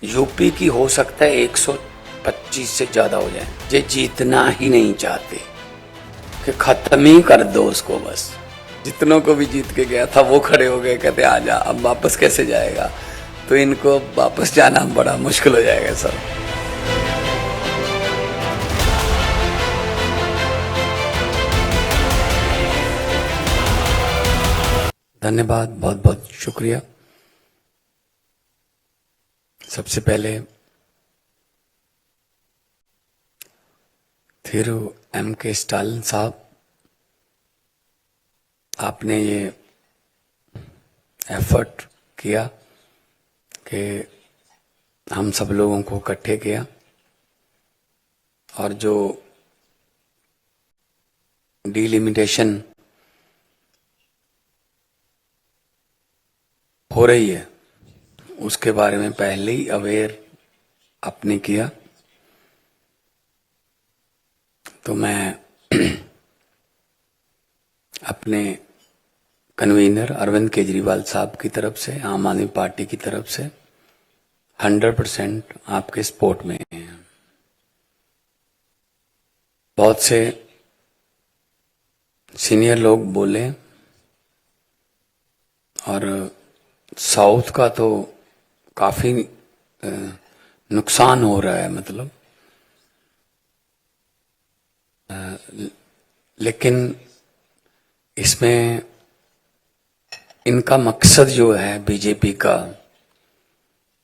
UP की हो सकता है 125 से ज्यादा हो जाए। ये जीतना ही नहीं चाहते कि खत्म ही कर दो उसको। बस जितनों को भी जीत के गया था वो खड़े हो गए, कहते आजा, अब वापस कैसे जाएगा। तो इनको वापस जाना बड़ा मुश्किल हो जाएगा सर। धन्यवाद, बहुत बहुत शुक्रिया। सबसे पहले थिरू M.K. स्टालिन साहब, आपने ये एफर्ट किया कि हम सब लोगों को इकट्ठे किया, और जो डिलिमिटेशन हो रही है उसके बारे में पहले ही अवेयर आपने किया। तो मैं अपने कन्वीनर अरविंद केजरीवाल साहब की तरफ से, आम आदमी पार्टी की तरफ से 100% आपके सपोर्ट में हैं। बहुत से सीनियर लोग बोले, और साउथ का तो काफी नुकसान हो रहा है, मतलब लेकिन इसमें इनका मकसद जो है बीजेपी का,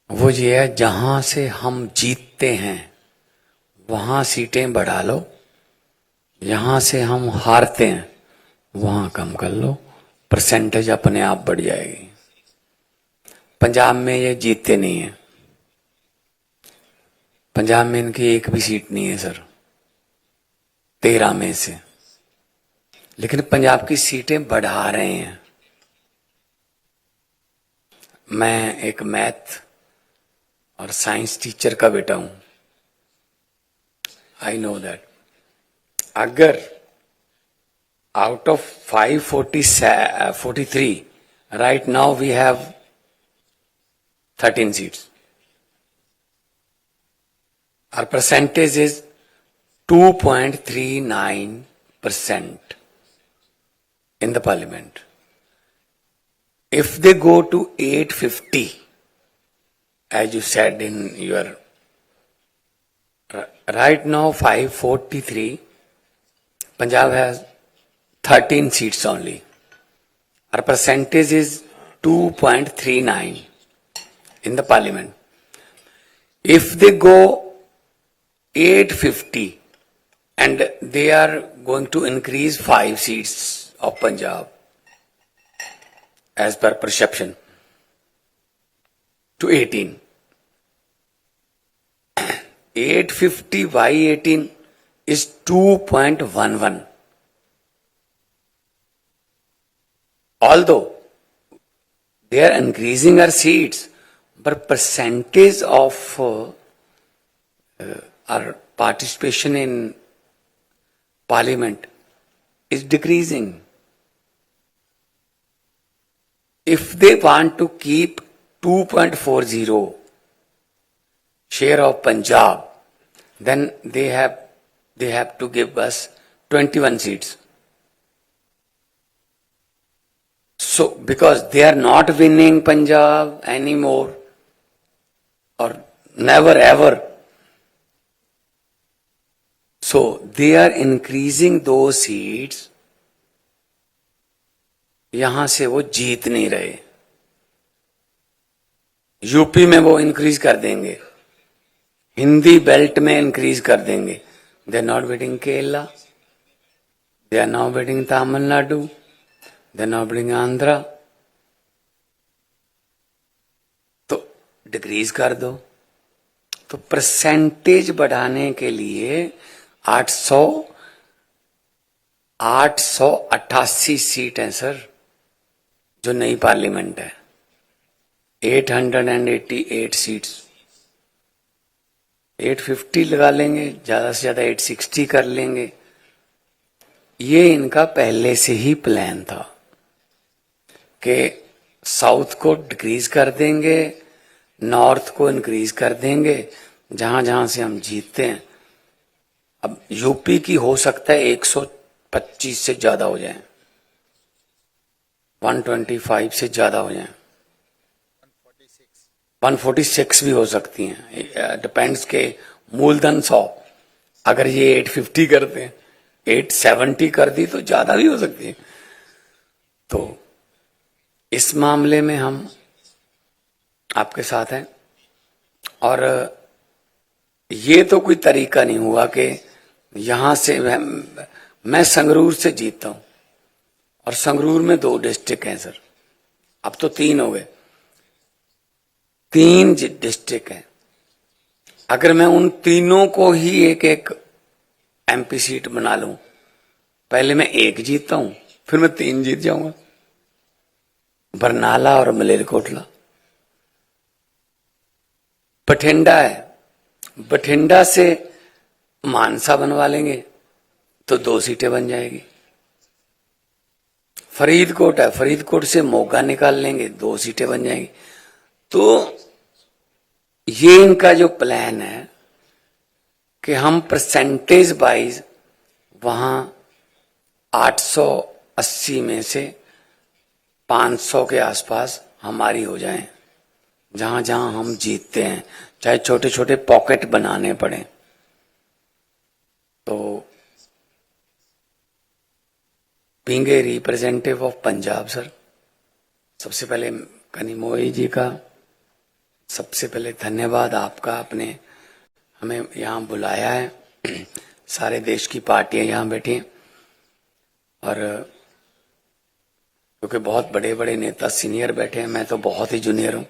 वो ये है जहां से हम जीतते हैं वहां सीटें बढ़ा लो, यहां से हम हारते हैं वहां कम कर लो, परसेंटेज अपने आप बढ़ जाएगी। पंजाब में ये जीतते नहीं है, पंजाब में इनकी एक भी सीट नहीं है सर, 13 में से। लेकिन पंजाब की सीटें बढ़ा रहे हैं। मैं एक मैथ और साइंस टीचर का बेटा हूं, आई नो दैट अगर out of 543 right now we have 13 seats, our percentage is 2.39% in the parliament. If they go to 850, as you said in your, right now 543, Punjab has 13 seats only. Our percentage is 2.39 in the parliament. If they go 850 and they are going to increase 5 seats of Punjab as per perception to 18. 850 by 18 is 2.11. Although they are increasing our seats, but percentage of our participation in parliament is decreasing. If they want to keep 2.40 share of Punjab, then they have to give us 21 seats. So because they are not winning Punjab anymore, or never ever, so they are increasing those seats, यहां से वो जीत नहीं रहे। UP में वो increase कर देंगे, Hindi belt में इंक्रीज कर देंगे। They are not beating Kerala, they are not beating Tamil Nadu, they are not beating Andhra. तो डिक्रीज कर दो। तो परसेंटेज बढ़ाने के लिए 888 सीट है सर, जो नई पार्लियामेंट है। 888 सीट्स, 850 लगा लेंगे, ज्यादा से ज्यादा 860 कर लेंगे। ये इनका पहले से ही प्लान था कि साउथ को डिक्रीज कर देंगे, नॉर्थ को इंक्रीज कर देंगे जहां जहां से हम जीतते हैं। अब यूपी की हो सकता है 125 से ज्यादा हो जाए, 125 से ज्यादा हो जाए, 146 भी हो सकती हैं, डिपेंड्स के मूलधन 100। अगर ये 850 करते हैं, 870 कर दी तो ज्यादा भी हो सकती है। तो इस मामले में हम आपके साथ हैं। और ये तो कोई तरीका नहीं हुआ कि यहां से मैं संगरूर से जीतता हूं, और संगरूर में 2 डिस्ट्रिक्ट हैं सर, अब तो 3 हो गए, 3 डिस्ट्रिक्ट हैं। अगर मैं उन तीनों को ही एक एक एमपी सीट बना लूं, पहले मैं 1 जीतता हूं, फिर मैं 3 जीत जाऊंगा, बरनाला और मलेरकोटला। बठिंडा है, बठिंडा से मानसा बनवा लेंगे तो 2 सीटें बन जाएगी। फरीदकोट है, फरीदकोट से मोगा निकाल लेंगे, 2 सीटें बन जाएगी। तो ये इनका जो प्लान है कि हम परसेंटेज वाइज वहां 880 में से 500 के आसपास हमारी हो जाए, जहां जहां हम जीतते हैं, चाहे छोटे छोटे पॉकेट बनाने पड़े। तो being a representative of Punjab sir, सबसे पहले कनिमोई जी का सबसे पहले धन्यवाद आपका, आपने हमें यहाँ बुलाया है। सारे देश की पार्टियां यहाँ बैठी हैं, और क्योंकि बहुत बड़े बड़े नेता सीनियर बैठे हैं, मैं तो बहुत ही जूनियर हूँ।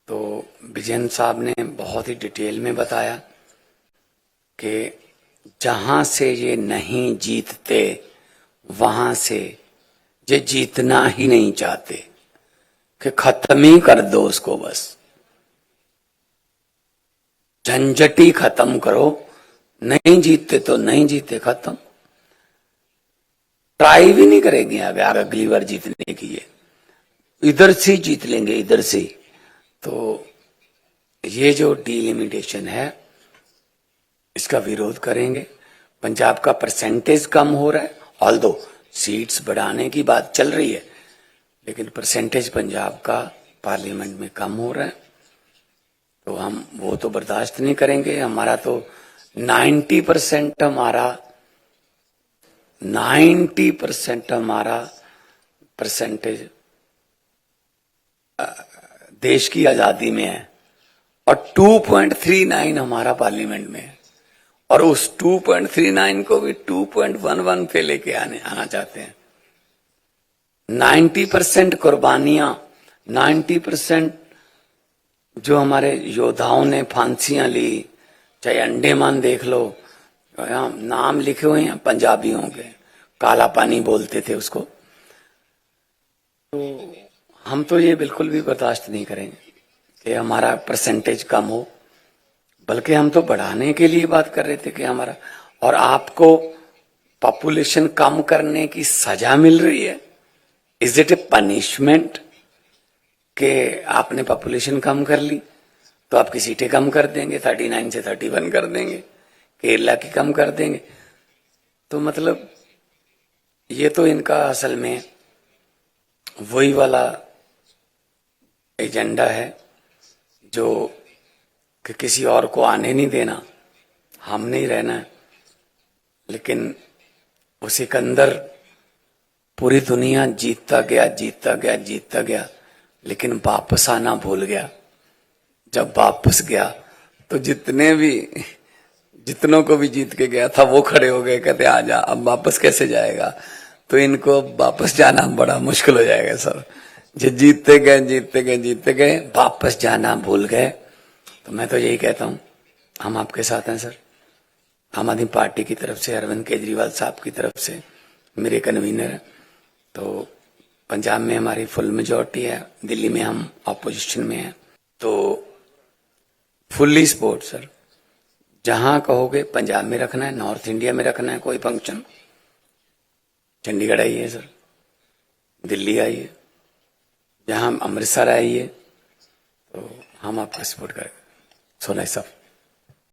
तो विजयन साहब ने बहुत ही डिटेल में बताया कि जहां से ये नहीं जीतते वहां से ये जीतना ही नहीं चाहते, कि खत्म ही कर दो उसको, बस झंझट ही खत्म करो, नहीं जीतते तो नहीं जीते, खत्म, ट्राई भी नहीं करेंगे अगर अगली बार जीतने की, ये इधर से जीत लेंगे, इधर से। तो ये जो डिलिमिटेशन है इसका विरोध करेंगे। पंजाब का परसेंटेज कम हो रहा है, ऑल्दो सीट्स बढ़ाने की बात चल रही है, लेकिन परसेंटेज पंजाब का पार्लियामेंट में कम हो रहा है, तो हम वो तो बर्दाश्त नहीं करेंगे। हमारा तो 90% हमारा परसेंटेज देश की आजादी में है, और 2.39 हमारा पार्लियामेंट में है, और उस 2.39 को भी 2.11 पे लेके आना चाहते हैं। 90% कुर्बानियां, 90% जो हमारे योद्धाओं ने फांसियां ली, चाहे अंडमान देख लो, नाम लिखे हुए हैं पंजाबियों के, काला पानी बोलते थे उसको। तो हम तो ये बिल्कुल भी बर्दाश्त नहीं करेंगे कि हमारा परसेंटेज कम हो, बल्कि हम तो बढ़ाने के लिए बात कर रहे थे कि हमारा, और आपको पॉपुलेशन कम करने की सजा मिल रही है। इज इट ए पनिशमेंट कि आपने पॉपुलेशन कम कर ली तो आपकी सीटें कम कर देंगे, 39 से 31 कर देंगे, केरला की कम कर देंगे। तो मतलब ये तो इनका असल में वही वाला एजेंडा है जो कि किसी और को आने नहीं देना, हम नहीं रहना है। लेकिन वो सिकंदर पूरी दुनिया जीतता गया, जीतता गया, जीतता गया, लेकिन वापस आना भूल गया। जब वापस गया तो जितनों को भी जीत के गया था वो खड़े हो गए, कहते आजा, अब वापस कैसे जाएगा। तो इनको वापस जाना बड़ा मुश्किल हो जाएगा सर। जो जीतते गए, जीतते गए, जीतते गए, वापस जाना भूल गए। तो मैं तो यही कहता हूं, हम आपके साथ हैं सर। आम आदमी पार्टी की तरफ से, अरविंद केजरीवाल साहब की तरफ से, मेरे कन्वीनर है। तो पंजाब में हमारी फुल मेजॉरिटी है, दिल्ली में हम ऑपोजिशन में हैं। तो फुल्ली सपोर्ट सर, जहां कहोगे पंजाब में रखना है, नॉर्थ इंडिया में रखना है कोई फंक्शन, चंडीगढ़ आइए सर, दिल्ली आइए, जहां अमृतसर आइए। तो हम आपका सपोर्ट करेंगे। So nice of